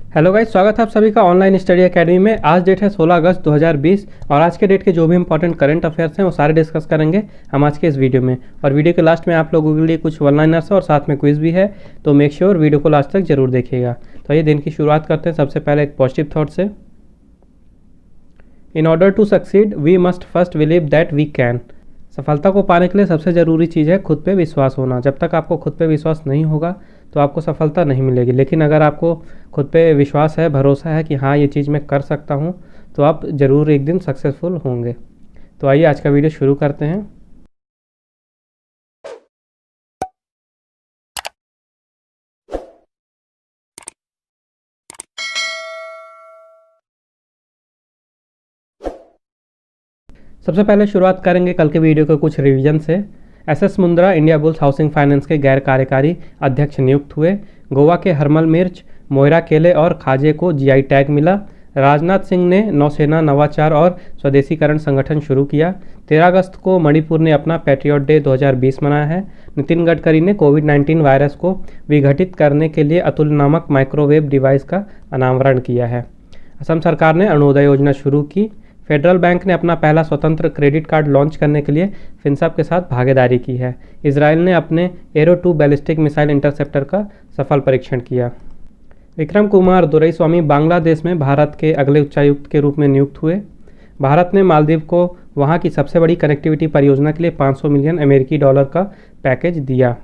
Hello guys, स्वागत है आप सभी का ऑनलाइन स्टडी एकेडमी में। आज डेट है 16 अगस्त 2020 और आज के डेट के जो भी इंपॉर्टेंट करंट अफेयर्स हैं वो सारे डिस्कस करेंगे हम आज के इस वीडियो में। और वीडियो के लास्ट में आप लोगों के लिए कुछ वन लाइनर्स और साथ में क्विज भी है, तो मेक श्योर वीडियो को लास्ट तक जरूर देखिएगा। तो ये दिन की शुरुआत करते हैं सबसे पहले एक पॉजिटिव थॉट से। In order to succeed we must first believe that we can. सफलता को पाने के लिए सबसे ज़रूरी चीज़ है खुद पे विश्वास होना। जब तक आपको खुद पे विश्वास नहीं होगा तो आपको सफलता नहीं मिलेगी, लेकिन अगर आपको खुद पे विश्वास है, भरोसा है कि हाँ ये चीज़ मैं कर सकता हूँ, तो आप ज़रूर एक दिन सक्सेसफुल होंगे। तो आइए आज का वीडियो शुरू करते हैं। सबसे पहले शुरुआत करेंगे कल के वीडियो के कुछ रिवीजन से। SS Mundra India bulls housing finance के गैर कार्यकारी अध्यक्ष नियुक्त हुए। गोवा के हरमल मिर्च, मोयरा केले और खाजे को जीआई टैग मिला। राजनाथ सिंह ने नौसेना नवाचार और स्वदेशीकरण संगठन शुरू किया। 13 अगस्त को मणिपुर ने अपना पैट्रियट डे 2020 मनाया है। नितिन गडकरी ने कोविड-19 वायरस को विघटित करने के लिए अतुल नामक माइक्रोवेव डिवाइस का अनावरण किया है। असम सरकार ने अरुणोदय योजना शुरू की। फेडरल बैंक ने अपना पहला स्वतंत्र क्रेडिट कार्ड लॉन्च करने के लिए फिनसब के साथ भागीदारी की है। इजराइल ने अपने एरो 2 बैलिस्टिक मिसाइल इंटरसेप्टर का सफल परीक्षण किया। विक्रम कुमार दोरईस्वामी बांग्लादेश में भारत के अगले उच्चायुक्त के रूप में नियुक्त हुए। भारत ने मालदीव को वहां की सबसे बड़ी कनेक्टिविटी परियोजना के लिए 500 मिलियन अमेरिकी डॉलर का पैकेज दिया।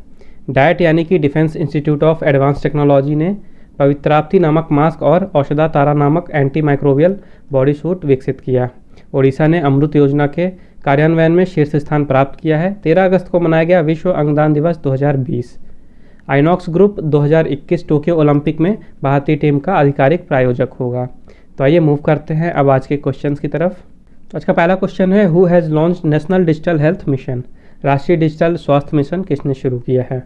डाइट यानी कि defence institute of advance technology ने पवित्राप्ति नामक मास्क और औषधा तारा नामक एंटी माइक्रोबियल बॉडी सूट विकसित किया। ओडिशा ने अमृत योजना के कार्यान्वयन में शीर्ष स्थान प्राप्त किया है। 13 अगस्त को मनाया गया विश्व अंगदान दिवस 2020। आइनॉक्स ग्रुप 2021 टोक्यो ओलंपिक में भारतीय टीम का आधिकारिक प्रायोजक होगा। तो आइए मूव करते हैं अब आज के क्वेश्चंस की तरफ। तो आज का पहला क्वेश्चन है, who has launch national digital health mission. राष्ट्रीय डिजिटल स्वास्थ्य मिशन किसने शुरू किया है।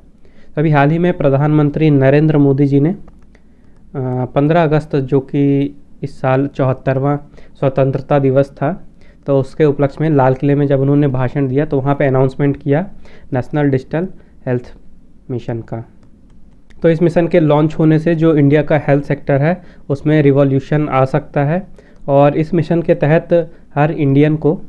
अभी हाल ही में प्रधानमंत्री नरेंद्र मोदी जी ने 15 अगस्त जो कि इस साल 74वां स्वतंत्रता दिवस था, तो उसके उपलक्ष्य में लाल किले में जब उन्होंने भाषण दिया तो वहाँ पे अनाउंसमेंट किया नेशनल डिजिटल हेल्थ मिशन का। तो इस मिशन के लॉन्च होने से जो इंडिया का हेल्थ सेक्टर है उसमें रिवॉल्यूशन आ सकता है। और इस मिशन के तहत हर इंडियन को,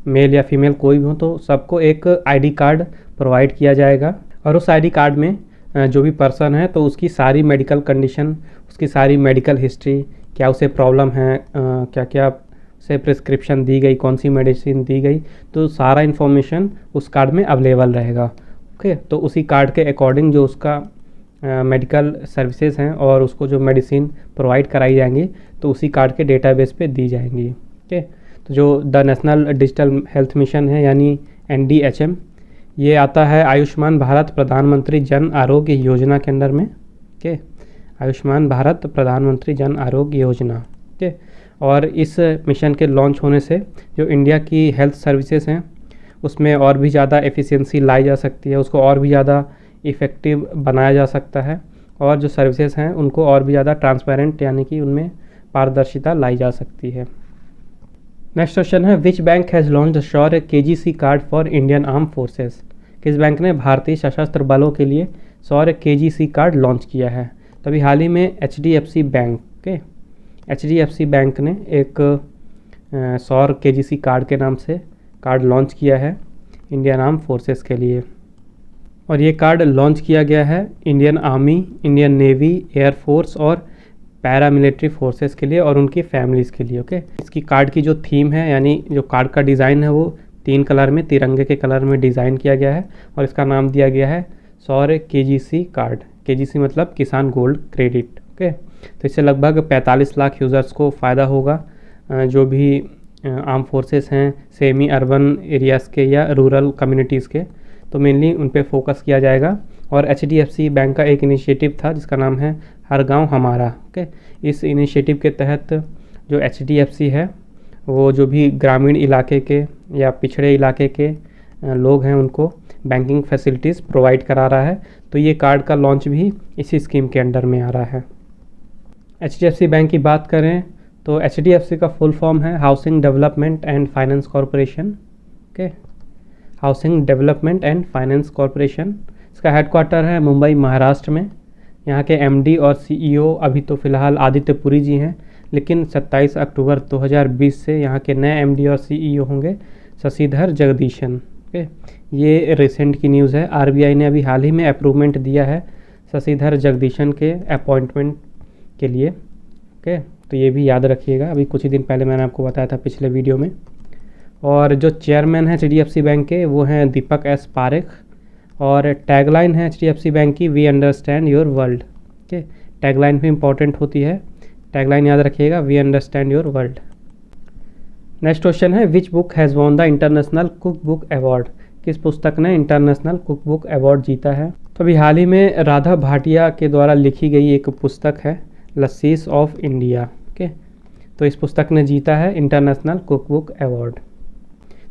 मेल या फीमेल कोई भी हो, तो सबको एक आईडी कार्ड प्रोवाइड किया जाएगा। और उस आईडी कार्ड में जो भी पर्सन है तो उसकी सारी मेडिकल कंडीशन, उसकी सारी मेडिकल हिस्ट्री, क्या उसे प्रॉब्लम है, क्या क्या उसे प्रिस्क्रिप्शन दी गई, कौन सी मेडिसिन दी गई, तो सारा इन्फॉर्मेशन उस कार्ड में अवेलेबल रहेगा। ओके, तो उसी कार्ड के अकॉर्डिंग जो उसका मेडिकल सर्विसेज हैं और उसको जो मेडिसिन प्रोवाइड कराई जाएंगी तो उसी कार्ड के डेटाबेस पे दी जाएंगी। ओके, तो जो the national digital health mission है यानी NDHM, ये आता है आयुष्मान भारत प्रधानमंत्री जन आरोग्य योजना के अंडर में। ओके, आयुष्मान भारत प्रधानमंत्री जन आरोग्य योजना। ओके, और इस मिशन के लॉन्च होने से जो इंडिया की हेल्थ सर्विसेज हैं उसमें और भी ज़्यादा एफिशिएंसी लाई जा सकती है, उसको और भी ज़्यादा इफ़ेक्टिव बनाया जा सकता है, और जो सर्विसेज हैं उनको और भी ज़्यादा ट्रांसपेरेंट यानी कि उनमें पारदर्शिता लाई जा सकती है। नेक्स्ट क्वेश्चन है, which bank has launch the Shaurya KGC card for Indian arm forces. किस बैंक ने भारतीय सशस्त्र बलों के लिए शौर्य KGC कार्ड लॉन्च किया है। तभी हाल ही में HDFC बैंक के HDFC बैंक ने एक शौर्य KGC कार्ड के नाम से कार्ड लॉन्च किया है इंडियन आर्म फोर्सेस के लिए। और ये कार्ड लॉन्च किया गया है Indian army, Indian navy, air force और पैरामिलिट्री फोर्सेस के लिए और उनकी फैमिलीज़ के लिए। ओके, इसकी कार्ड की जो थीम है यानी जो कार्ड का डिज़ाइन है वो 3 कलर में, तिरंगे के कलर में डिज़ाइन किया गया है और इसका नाम दिया गया है शौर्य KGC कार्ड। KGC मतलब किसान गोल्ड क्रेडिट। ओके, तो इससे लगभग 45 लाख यूज़र्स को फ़ायदा होगा, जो भी आर्म फोर्सेस हैं सेमी अर्बन एरियाज़ के या रूरल कम्युनिटीज़ के, तो मेनली उन पे फोकस किया जाएगा। और HDFC बैंक का एक इनिशिएटिव था जिसका नाम है हर गांव हमारा। ओके, इस इनिशिएटिव के तहत जो HDFC है वो जो भी ग्रामीण इलाके के या पिछड़े इलाके के लोग हैं उनको बैंकिंग फैसिलिटीज़ प्रोवाइड करा रहा है। तो ये कार्ड का लॉन्च भी इसी स्कीम के अंडर में आ रहा है। HDFC बैंक की बात करें तो HDFC का फुल फॉर्म है housing development and finance corporation. Okay, housing development and finance corporation. इसका हेडक्वार्टर है मुंबई महाराष्ट्र में। यहाँ के एमडी और सीईओ अभी तो फ़िलहाल आदित्य पुरी जी हैं, लेकिन 27 अक्टूबर 2020 से यहाँ के नए एमडी और सीईओ होंगे शशिधर जगदीशन। ओके, ये रिसेंट की न्यूज़ है। आरबीआई ने अभी हाल ही में अप्रूवमेंट दिया है शशिधर जगदीशन के अपॉइंटमेंट के लिए। ओके, तो ये भी याद रखिएगा, अभी कुछ ही दिन पहले मैंने आपको बताया था पिछले वीडियो में। और जो चेयरमैन है एचडीएफसी बैंक के वो हैं दीपक एस पारेख, और टैगलाइन है एचडीएफसी बैंक की we understand your world. Okay, tagline भी इंपॉर्टेंट होती है, टैगलाइन याद रखिएगा, we understand your world. Next question है which book has won the international cook book award. किस पुस्तक ने इंटरनेशनल कुक बुक अवार्ड जीता है? तो अभी हाल ही में राधा भाटिया के द्वारा लिखी गई एक पुस्तक है लस्सीज ऑफ इंडिया। ओके, तो इस पुस्तक ने जीता है इंटरनेशनल कुक बुक अवार्ड।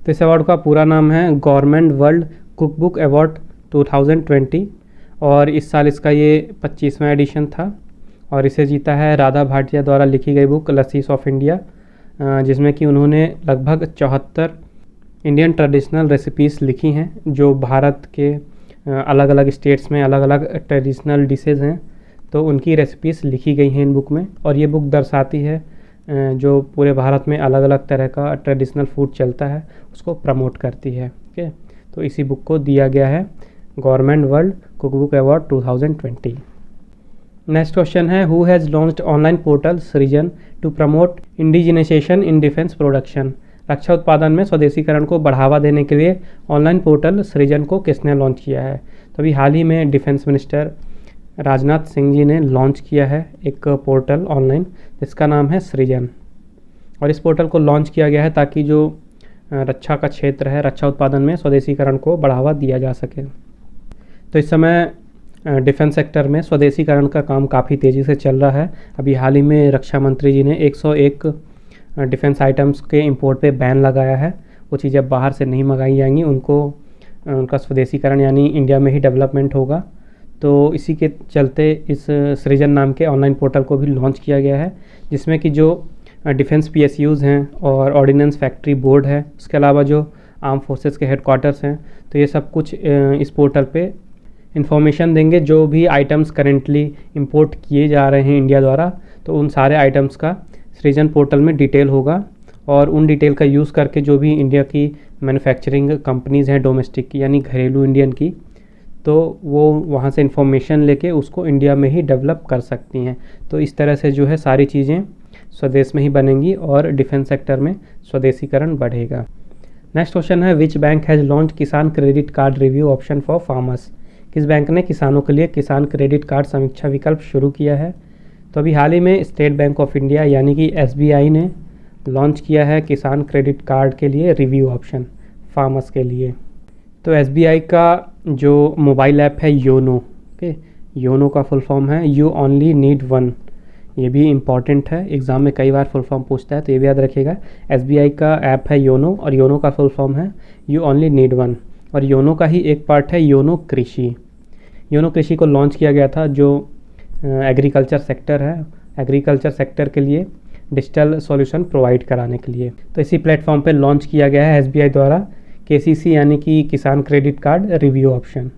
तो इस अवार्ड का पूरा नाम है government world cook book award 2020, और इस साल इसका ये 25वां एडिशन था, और इसे जीता है राधा भाटिया द्वारा लिखी गई बुक लस्सीज ऑफ इंडिया, जिसमें कि उन्होंने लगभग 74 इंडियन ट्रेडिशनल रेसिपीज़ लिखी हैं जो भारत के अलग अलग स्टेट्स में अलग अलग ट्रेडिशनल डिशेज़ हैं, तो उनकी रेसिपीज़ लिखी गई हैं इन बुक में। और ये बुक दर्शाती है जो पूरे भारत में अलग अलग तरह का ट्रेडिशनल फूड चलता है उसको प्रमोट करती है। ओके, तो इसी बुक को दिया गया है government world cook book award 2020। Next question है who has launched online portal Srijan to promote indigenisation in defence production. रक्षा उत्पादन में स्वदेशीकरण को बढ़ावा देने के लिए ऑनलाइन पोर्टल सृजन को किसने लॉन्च किया है? तो अभी हाल ही में डिफेंस मिनिस्टर राजनाथ सिंह जी ने लॉन्च किया है एक पोर्टल ऑनलाइन जिसका नाम है सृजन, और इस पोर्टल को लॉन्च किया गया है ताकि जो रक्षा का क्षेत्र है, रक्षा उत्पादन में स्वदेशीकरण को बढ़ावा दिया जा सके। तो इस समय डिफेंस सेक्टर में स्वदेशीकरण का काम काफ़ी तेज़ी से चल रहा है। अभी हाल ही में रक्षा मंत्री जी ने 101 डिफेंस आइटम्स के इंपोर्ट पे बैन लगाया है। वो चीज़ें अब बाहर से नहीं मंगाई जाएंगी, उनका स्वदेशीकरण यानी इंडिया में ही डेवलपमेंट होगा। तो इसी के चलते इस सृजन नाम के ऑनलाइन पोर्टल को भी लॉन्च किया गया है, जिसमें कि जो डिफेंस पीएसयूज़ हैं और ऑर्डिनेंस फैक्ट्री बोर्ड है, उसके अलावा जो आर्म फोर्सेस के हेडक्वार्टर्स हैं, तो ये सब कुछ इस पोर्टल पे इंफॉर्मेशन देंगे। जो भी आइटम्स करेंटली इंपोर्ट किए जा रहे हैं इंडिया द्वारा, तो उन सारे आइटम्स का सृजन पोर्टल में डिटेल होगा, और उन डिटेल का यूज़ करके जो भी इंडिया की मैन्युफैक्चरिंग कंपनीज़ हैं डोमेस्टिक की यानी घरेलू इंडियन की, तो वो वहाँ से इंफॉर्मेशन लेके उसको इंडिया में ही डेवलप कर सकती हैं। तो इस तरह से जो है सारी चीज़ें स्वदेश में ही बनेंगी और डिफेंस सेक्टर में स्वदेशीकरण बढ़ेगा। नेक्स्ट क्वेश्चन है विच बैंक हैज़ लॉन्च किसान credit card review option for farmers. किस बैंक ने किसानों के लिए किसान क्रेडिट कार्ड समीक्षा विकल्प शुरू किया है? तो अभी हाल ही में स्टेट बैंक ऑफ इंडिया यानी कि एसबीआई ने लॉन्च किया है किसान क्रेडिट कार्ड के लिए रिव्यू ऑप्शन फार्मर्स के लिए। तो एसबीआई का जो मोबाइल ऐप है योनो, ओके, योनो का फुल फॉर्म है यू ओनली नीड वन। ये भी इम्पॉर्टेंट है, एग्ज़ाम में कई बार फुल फॉर्म पूछता है, तो ये भी याद रखिएगा। एसबीआई का ऐप है योनो, और योनो का फुल फॉर्म है यू ओनली नीड वन, और योनो का ही एक पार्ट है योनो कृषि। योनो कृषि को लॉन्च किया गया था जो एग्रीकल्चर सेक्टर है, एग्रीकल्चर सेक्टर के लिए डिजिटल सॉल्यूशन प्रोवाइड कराने के लिए। तो इसी प्लेटफॉर्म पे लॉन्च किया गया है एसबीआई द्वारा केसीसी यानी कि किसान क्रेडिट कार्ड रिव्यू ऑप्शन।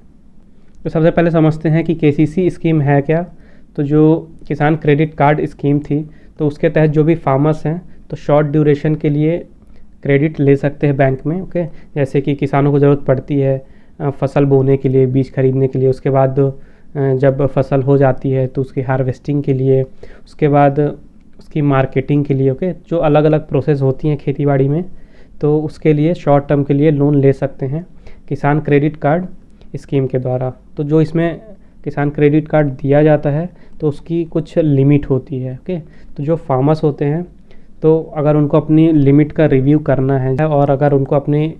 तो सबसे पहले समझते हैं कि केसीसी स्कीम है क्या। तो जो किसान क्रेडिट कार्ड स्कीम थी, तो उसके तहत जो भी फार्मर्स हैं तो शॉर्ट ड्यूरेशन के लिए क्रेडिट ले सकते हैं बैंक में। ओके, जैसे कि किसानों को ज़रूरत पड़ती है फसल बोने के लिए, बीज खरीदने के लिए, उसके बाद जब फसल हो जाती है तो उसकी हार्वेस्टिंग के लिए, उसके बाद उसकी मार्केटिंग के लिए, ओके, जो अलग अलग प्रोसेस होती हैं खेतीबाड़ी में, तो उसके लिए शॉर्ट टर्म के लिए लोन ले सकते हैं किसान क्रेडिट कार्ड स्कीम के द्वारा। तो जो इसमें किसान क्रेडिट कार्ड दिया जाता है तो उसकी कुछ लिमिट होती है। ओके, तो जो फार्मर्स होते हैं तो अगर उनको अपनी लिमिट का रिव्यू करना है और अगर उनको अपनी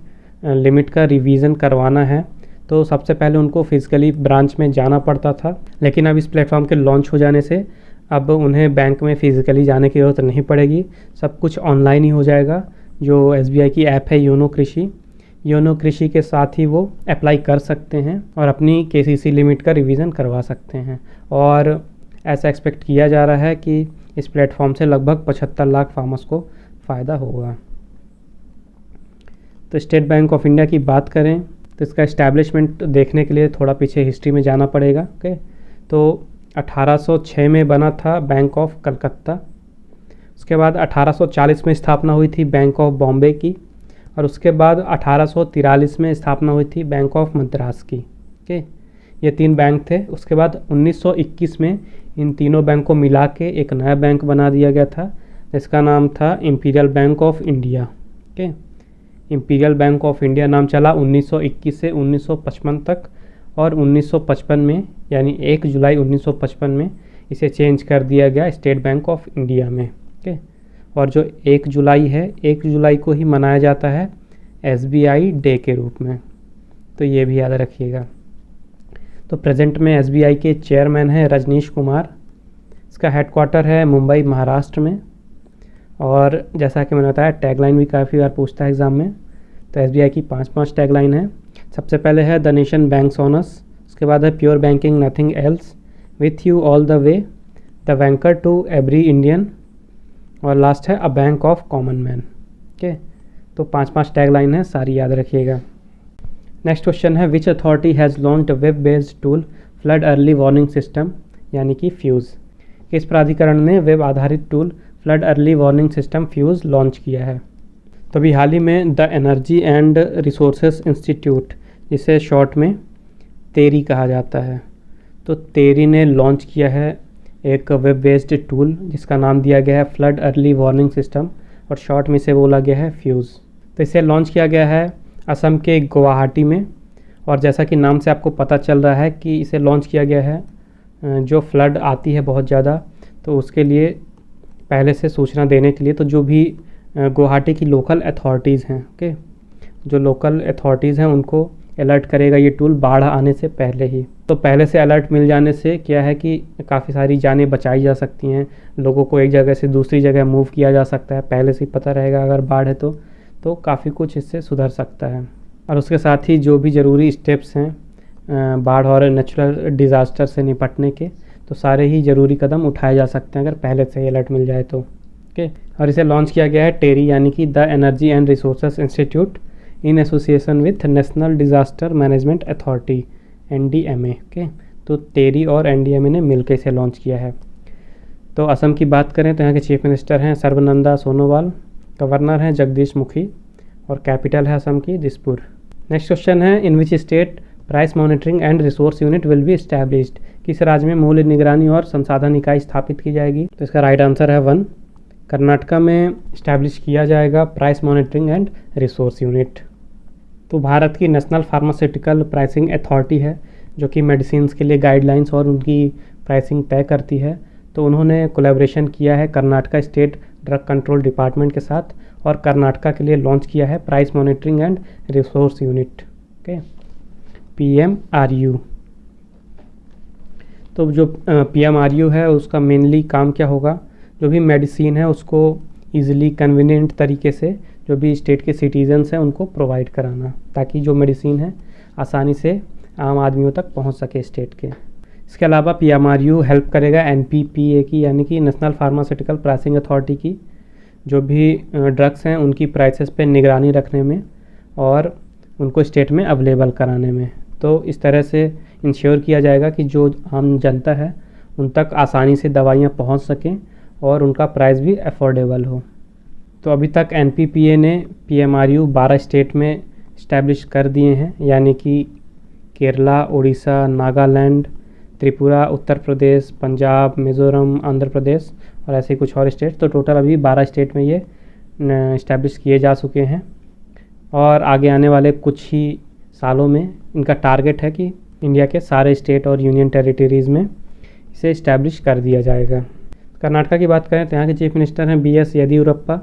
लिमिट का रिवीजन करवाना है तो सबसे पहले उनको फिजिकली ब्रांच में जाना पड़ता था, लेकिन अब इस प्लेटफॉर्म के लॉन्च हो जाने से अब उन्हें बैंक में फ़िज़िकली जाने की ज़रूरत नहीं पड़ेगी, सब कुछ ऑनलाइन ही हो जाएगा। जो एसबीआई की ऐप है योनो कृषि के साथ ही वो अप्लाई कर सकते हैं और अपनी केसीसी लिमिट का रिवीजन करवा सकते हैं। और ऐसा एक्सपेक्ट किया जा रहा है कि इस प्लेटफॉर्म से लगभग 75 लाख फार्मर्स को फ़ायदा होगा। तो स्टेट बैंक ऑफ इंडिया की बात करें तो इसका इस्टेब्लिशमेंट देखने के लिए थोड़ा पीछे हिस्ट्री में जाना पड़ेगा। ओके, तो 1806 में बना था बैंक ऑफ कलकत्ता। उसके बाद 1840 में स्थापना हुई थी बैंक ऑफ बॉम्बे की, और उसके बाद 1843 में स्थापना हुई थी बैंक ऑफ मद्रास की। ओके, ये 3 बैंक थे। उसके बाद 1921 में इन तीनों बैंक को मिला के एक नया बैंक बना दिया गया था, जिसका नाम था imperial bank of India. Okay, imperial bank of India नाम चला 1921 से 1955 तक, और 1955 में यानी 1 जुलाई 1955 में इसे चेंज कर दिया गया स्टेट बैंक ऑफ इंडिया में। ओके, और जो 1 जुलाई है, 1 जुलाई को ही मनाया जाता है SBI डे के रूप में, तो ये भी याद रखिएगा। तो प्रेजेंट में SBI के चेयरमैन हैं रजनीश कुमार। इसका हेडक्वार्टर है मुंबई महाराष्ट्र में, और जैसा कि मैंने बताया टैगलाइन भी काफ़ी बार पूछता है एग्ज़ाम में। तो SBI की 5 टैगलाइन है। सबसे पहले है the nation banks on us, उसके बाद है pure banking nothing else, with you all the way, the banker to every Indian, और लास्ट है a bank of common man. Okay, तो 5 टैगलाइन है, सारी याद रखिएगा। नेक्स्ट क्वेश्चन है which authority has launched web based tool flood early warning system, यानी कि फ्यूज़। किस प्राधिकरण ने वेब आधारित tool flood early warning system फ्यूज़ लॉन्च किया है? तो अभी हाल ही में the energy and resources institute, जिसे शॉर्ट में तेरी कहा जाता है, तो तेरी ने लॉन्च किया है एक वेब बेस्ड टूल जिसका नाम दिया गया है फ्लड अर्ली वार्निंग सिस्टम, और शॉर्ट में इसे बोला गया है फ्यूज़। तो इसे लॉन्च किया गया है असम के गुवाहाटी में, और जैसा कि नाम से आपको पता चल रहा है कि इसे लॉन्च किया गया है जो फ्लड आती है बहुत ज़्यादा, तो उसके लिए पहले से सूचना देने के लिए। तो जो भी गुवाहाटी की लोकल अथॉरिटीज़ हैं, ओके, जो लोकल अथॉरिटीज़ हैं उनको अलर्ट करेगा ये टूल बाढ़ आने से पहले ही। तो पहले से अलर्ट मिल जाने से क्या है कि काफ़ी सारी जानें बचाई जा सकती हैं, लोगों को एक जगह से दूसरी जगह मूव किया जा सकता है। पहले से ही पता रहेगा अगर बाढ़ है तो काफ़ी कुछ इससे सुधर सकता है। और उसके साथ ही जो भी ज़रूरी स्टेप्स हैं बाढ़ और नेचुरल डिज़ास्टर से निपटने के, तो सारे ही ज़रूरी कदम उठाए जा सकते हैं अगर पहले से ही अलर्ट मिल जाए तो। ओके, और इसे लॉन्च किया गया है टेरी यानी कि the energy and resources institute in association with national disaster management authority NDMA। Okay, तो टेरी और NDMA ने मिलकर इसे लॉन्च किया है। तो असम की बात करें तो यहाँ के चीफ मिनिस्टर हैं सर्बानंद सोनोवाल, गवर्नर हैं जगदीश मुखी, और कैपिटल है असम की दिसपुर। नेक्स्ट क्वेश्चन है in which state price monitoring and resource unit will be established. किस राज्य में मूल्य निगरानी और संसाधन इकाई स्थापित की जाएगी? तो इसका राइट आंसर है 1, कर्नाटका में इस्टेब्लिश किया जाएगा price monitoring and resource unit. तो भारत की नेशनल फार्मास्यूटिकल प्राइसिंग अथॉरिटी है जो कि मेडिसिन के लिए गाइडलाइंस और उनकी प्राइसिंग तय करती है। तो उन्होंने कोलैबोरेशन किया है Karnataka state drug control department के साथ, और कर्नाटका के लिए लॉन्च किया है price monitoring and resource unit. Okay, PMRU। तो जो PMRU है उसका मेनली काम क्या होगा, जो भी मेडिसिन है उसको ईज़िली कन्वीनियंट तरीके से जो भी स्टेट के सिटीजन्स हैं उनको प्रोवाइड कराना, ताकि जो मेडिसिन है आसानी से आम आदमियों तक पहुंच सके स्टेट के। इसके अलावा PMRU हेल्प करेगा NPPA की यानी कि नेशनल फार्मास्यूटिकल प्राइसिंग अथॉरिटी की, जो भी ड्रग्स हैं उनकी प्राइसेस पे निगरानी रखने में और उनको स्टेट में अवेलेबल कराने में। तो इस तरह से इंश्योर किया जाएगा कि जो आम जनता है उन तक आसानी से दवाइयाँ पहुंच सकें और उनका प्राइस भी अफोर्डेबल हो। तो अभी तक NPPA ने PMRU 12 स्टेट में इस्टेब्लिश कर दिए हैं, यानी कि केरला, उड़ीसा, नागालैंड, त्रिपुरा, उत्तर प्रदेश, पंजाब, मिज़ोरम, आंध्र प्रदेश और ऐसे कुछ और स्टेट। तो टोटल अभी 12 स्टेट में ये इस्टेब्लिश किए जा चुके हैं, और आगे आने वाले कुछ ही सालों में इनका टारगेट है कि इंडिया के सारे स्टेट और यूनियन टेरिटरीज़ में इसे इस्टेब्लिश कर दिया जाएगा। कर्नाटका की बात करें तो यहाँ के चीफ मिनिस्टर हैं BS येदियुरप्पा,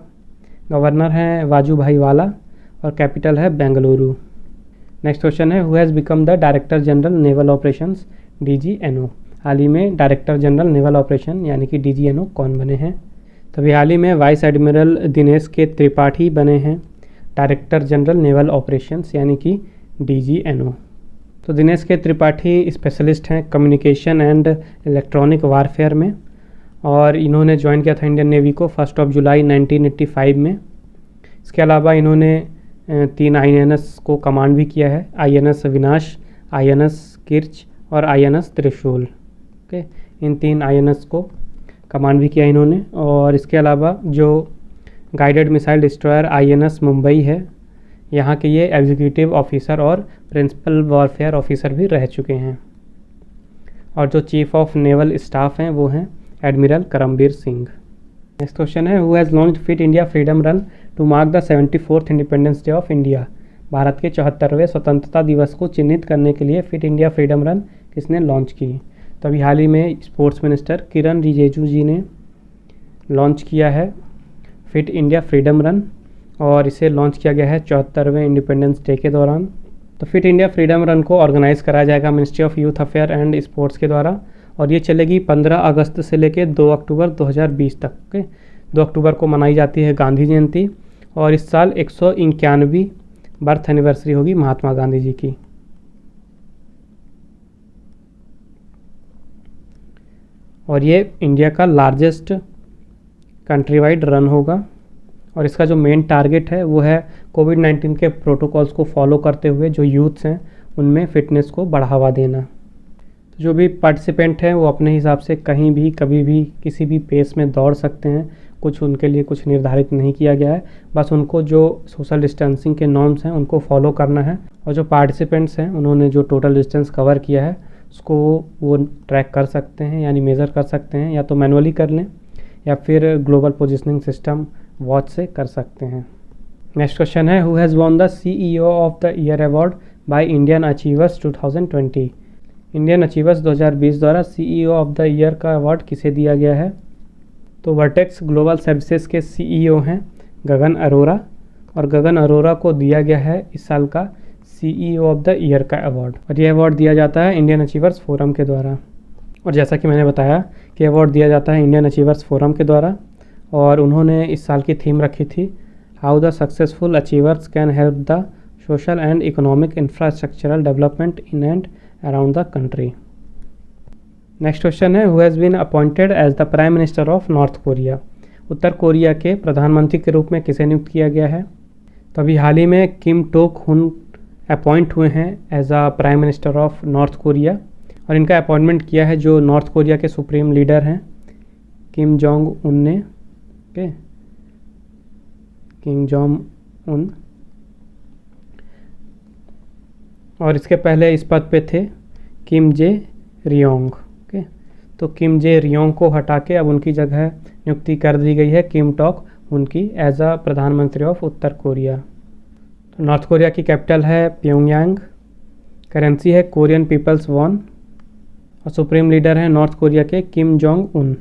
गवर्नर हैं वाजूभाई वाला, और कैपिटल है बेंगलुरु। नेक्स्ट क्वेश्चन है who has become the director general naval operations DGNO। हाल ही में डायरेक्टर जनरल नेवल ऑपरेशन यानी कि DGNO कौन बने हैं? तभी हाल ही में वाइस एडमिरल दिनेश के त्रिपाठी बने हैं डायरेक्टर जनरल नेवल ऑपरेशंस यानी कि DGNO। तो दिनेश के त्रिपाठी स्पेशलिस्ट हैं कम्युनिकेशन एंड इलेक्ट्रॉनिक वारफेयर में, और इन्होंने ज्वाइन किया था इंडियन नेवी को 1 जुलाई 1985 में। इसके अलावा इन्होंने 3 INS को कमांड भी किया है, INS विनाश, INS किर्च और INS त्रिशूल। ओके, इन 3 INS को कमांड भी किया इन्होंने। और इसके अलावा जो guided missile destroyer INS Mumbai है, यहाँ के ये एग्जीक्यूटिव ऑफिसर और प्रिंसिपल वॉरफेयर ऑफिसर भी रह चुके हैं। और जो चीफ ऑफ नेवल स्टाफ हैं वो हैं admiral Karambir Singh. Next question है, who has launched fit India freedom run to mark the 74th independence day of India. भारत के 74वें स्वतंत्रता दिवस को चिन्हित करने के लिए फिट इंडिया फ्रीडम रन किसने लॉन्च की। तो अभी हाल ही में स्पोर्ट्स मिनिस्टर किरण रिजिजू जी ने लॉन्च किया है फिट इंडिया फ्रीडम रन, और इसे लॉन्च किया गया है 74वें इंडिपेंडेंस डे के दौरान। तो फिट इंडिया फ्रीडम रन को ऑर्गेनाइज कराया जाएगा ministry of youth affair and sports के द्वारा, और ये चलेगी 15 अगस्त से लेकर 2 अक्टूबर 2020 तक के। 2 अक्टूबर को मनाई जाती है गांधी जयंती, और इस साल 191वीं बर्थ एनिवर्सरी होगी महात्मा गांधी जी की। और ये इंडिया का लार्जेस्ट कंट्री वाइड रन होगा, और इसका जो मेन टारगेट है वो है कोविड-19 के प्रोटोकॉल्स को फॉलो करते हुए जो यूथ्स हैं उनमें फ़िटनेस को बढ़ावा देना। जो भी पार्टिसिपेंट हैं वो अपने हिसाब से कहीं भी कभी भी किसी भी पेस में दौड़ सकते हैं, कुछ उनके लिए कुछ निर्धारित नहीं किया गया है, बस उनको जो सोशल डिस्टेंसिंग के नॉर्म्स हैं उनको फॉलो करना है। और जो पार्टिसिपेंट्स हैं उन्होंने जो टोटल डिस्टेंस कवर किया है उसको वो ट्रैक कर सकते हैं, यानी मेज़र कर सकते हैं, या तो मैनुअली कर लें या फिर ग्लोबल पोजिशनिंग सिस्टम वॉच से कर सकते हैं। नेक्स्ट क्वेश्चन है, who has won the CEO of the year award by Indian achievers 2020। Indian achievers 2020 द्वारा CEO ऑफ द ईयर का अवार्ड किसे दिया गया है। तो वर्टेक्स ग्लोबल सर्विसेज के CEO हैं गगन अरोरा, और गगन अरोरा को दिया गया है इस साल का CEO ऑफ द ईयर का अवार्ड, और यह अवार्ड दिया जाता है इंडियन अचीवर्स फोरम के द्वारा। और जैसा कि मैंने बताया कि अवार्ड दिया जाता है इंडियन अचीवर्स फोरम के द्वारा, और उन्होंने इस साल की थीम रखी थी how the successful achievers can help the social and economic infrastructural development in and around the country. Next question है, who has been appointed as the prime minister of North Korea. उत्तर Korea के प्रधानमंत्री के रूप में किसे नियुक्त किया गया है। तो अभी हाल ही में किम टोक हुन अपॉइंट हुए हैं as a prime minister of North Korea, और इनका अपॉइंटमेंट किया है जो नॉर्थ कोरिया के सुप्रीम लीडर हैं किम जोंग उन ने। किम जोंग उन, और इसके पहले इस पद पे थे किम जे रियोंग। तो किम जे रियोंग को हटा के अब उनकी जगह नियुक्ति कर दी गई है किम टॉक उनकी एज अ प्रधानमंत्री ऑफ उत्तर कोरिया। तो नॉर्थ कोरिया की कैपिटल है प्योंगयांग, करेंसी है कोरियन पीपल्स वॉन, और सुप्रीम लीडर है नॉर्थ कोरिया के Kim Jong Un.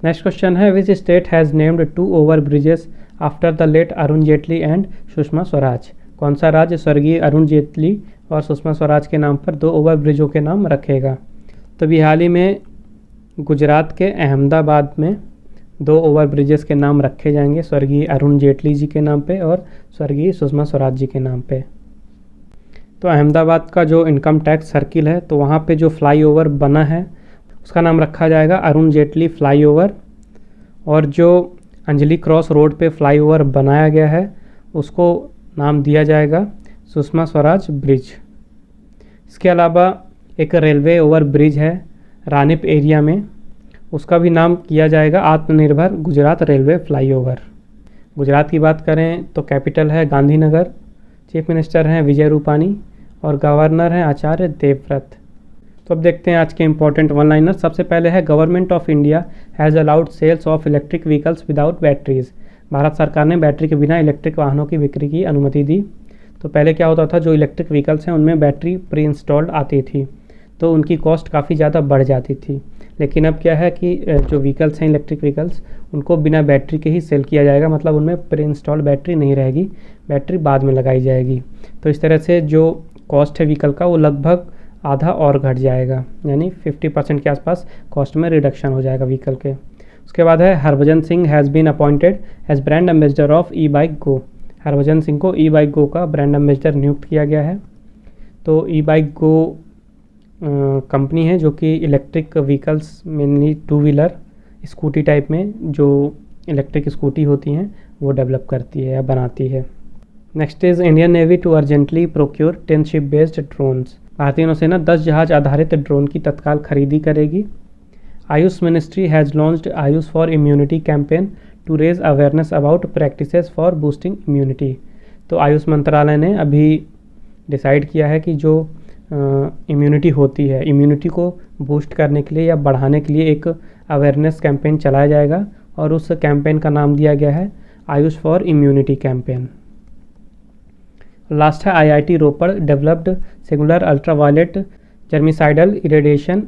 Next question है, which state has named 2 over bridges after the late Arun Jaitley and Sushma Swaraj. कौन सा राज्य स्वर्गीय अरुण जेटली और सुषमा स्वराज के नाम पर 2 ओवर ब्रिजों के नाम रखेगा। तो अभी हाल ही में गुजरात के अहमदाबाद में 2 ओवर ब्रिजेस के नाम रखे जाएंगे स्वर्गीय अरुण जेटली जी के नाम पे और स्वर्गीय सुषमा स्वराज जी के नाम पे। तो अहमदाबाद का जो इनकम टैक्स सर्किल है तो वहाँ पे जो फ्लाईओवर बना है उसका नाम रखा जाएगा अरुण जेटली फ्लाईओवर, और जो अंजलि क्रॉस रोड पे फ्लाईओवर बनाया गया है उसको नाम दिया जाएगा सुषमा स्वराज ब्रिज। इसके अलावा एक रेलवे ओवर ब्रिज है रानीप एरिया में, उसका भी नाम किया जाएगा आत्मनिर्भर गुजरात रेलवे फ्लाईओवर। गुजरात की बात करें तो कैपिटल है गांधीनगर, चीफ मिनिस्टर हैं विजय रूपानी और गवर्नर हैं आचार्य देवव्रत। तो अब देखते हैं आज के इंपॉर्टेंट वन लाइनर। सबसे पहले है, government of India has allowed sales of electric vehicles without batteries. Bharat सरकार ने बैटरी के बिना इलेक्ट्रिक वाहनों की बिक्री की अनुमति दी। तो पहले क्या होता था, जो इलेक्ट्रिक व्हीकल्स हैं उनमें बैटरी प्री इंस्टॉल्ड आती थी तो उनकी कॉस्ट काफ़ी ज़्यादा बढ़ जाती थी, लेकिन अब क्या है कि जो व्हीकल्स हैं इलेक्ट्रिक व्हीकल्स उनको बिना बैटरी के ही सेल किया जाएगा, मतलब उनमें प्री इंस्टॉल्ड बैटरी नहीं रहेगी, बैटरी बाद में लगाई जाएगी। तो इस तरह से जो कॉस्ट है व्हीकल का वो लगभग आधा और घट जाएगा, यानी 50% के आसपास कॉस्ट में रिडक्शन हो जाएगा व्हीकल के। उसके बाद है, Harbhajan Singh has been appointed as brand ambassador of e bike go. Harbhajan Singh को ई बाइक गो का ब्रांड एम्बेसडर नियुक्त किया गया है। तो ई बाइक गो कंपनी है जो कि electric vehicles mainly 2 wheeler scooty type में जो इलेक्ट्रिक स्कूटी होती हैं वो डेवलप करती है या बनाती है। Next is Indian Navy to urgently procure 10 ship based drones. भारतीय नौसेना 10 जहाज आधारित ड्रोन की तत्काल खरीदी करेगी। Ayush ministry has launched Ayush for immunity campaign to raise awareness about practices for boosting immunity. तो आयुष मंत्रालय ने अभी डिसाइड किया है कि जो इम्यूनिटी होती है, इम्यूनिटी को बूस्ट करने के लिए या बढ़ाने के लिए एक अवेयरनेस कैंपेन चलाया जाएगा और उस कैंपेन का नाम दिया गया है AYUSH for immunity campaign. Last है IIT Ropar developed singular ultraviolet germicidal irradiation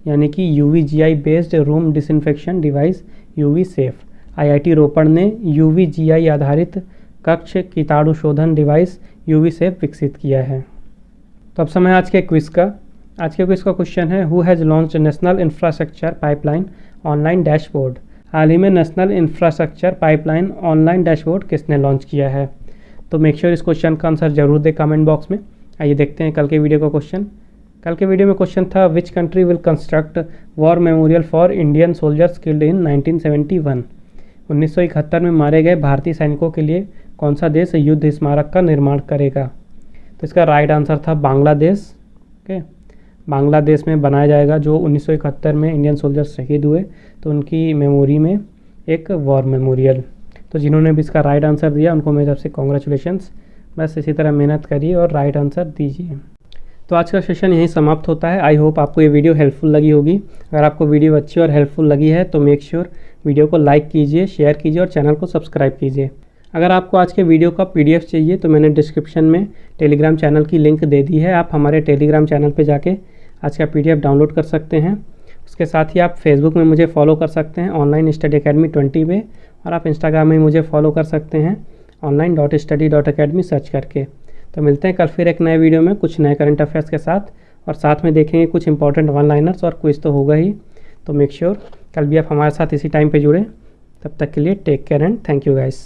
यानी कि UVGI based room disinfection device UV safe. IIT Ropar ने यूवीजीआई आधारित कक्ष कीटाणु शोधन डिवाइस यूवी सेफ विकसित किया है। तो अब समय आज के क्विज का। आज के क्विज का क्वेश्चन है, who has launched national infrastructure pipeline online dashboard. हाल ही में national infrastructure pipeline online dashboard किसने लॉन्च किया है। तो मेक श्योर इस क्वेश्चन का आंसर जरूर दें कमेंट बॉक्स में। आइए देखते हैं कल के वीडियो का क्वेश्चन। कल के वीडियो में क्वेश्चन था, which country will construct war memorial for Indian soldiers killed in 1971। 1971 में मारे गए भारतीय सैनिकों के लिए कौन सा देश युद्ध स्मारक का निर्माण करेगा। तो इसका राइट आंसर था बांग्लादेश। ओके, बांग्लादेश में बनाया जाएगा। जो 1971 में इंडियन सोल्जर्स शहीद हुए तो उनकी मेमोरी में एक वॉर मेमोरियल। तो जिन्होंने भी इसका राइट आंसर दिया उनको मेरी तरफ से कॉन्ग्रेचुलेशंस। बस इसी तरह मेहनत करिए और राइट आंसर दीजिए। तो आज का सेशन यहीं समाप्त होता है। आई होप आपको ये वीडियो हेल्पफुल लगी होगी। अगर आपको वीडियो अच्छी और हेल्पफुल लगी है तो मेक श्योर वीडियो को लाइक कीजिए, शेयर कीजिए और चैनल को सब्सक्राइब कीजिए। अगर आपको आज के वीडियो का PDF चाहिए तो मैंने डिस्क्रिप्शन में टेलीग्राम चैनल की लिंक दे दी है। आप हमारे टेलीग्राम चैनल पे जाके आज का PDF डाउनलोड कर सकते हैं। उसके साथ ही आप फेसबुक में मुझे फॉलो कर सकते हैं ऑनलाइन स्टडी अकेडमी 20 पे, और आप इंस्टाग्राम में मुझे फॉलो कर सकते हैं online.study.academy सर्च करके। तो मिलते हैं कल फिर एक नए वीडियो में कुछ नए करंट अफेयर्स के साथ, और साथ में देखेंगे कुछ इंपॉर्टेंट वन लाइनर्स और क्विज तो होगा ही। तो मेक श्योर कल भी आप हमारे साथ इसी टाइम पे जुड़े। तब तक के लिए take care and thank you guys.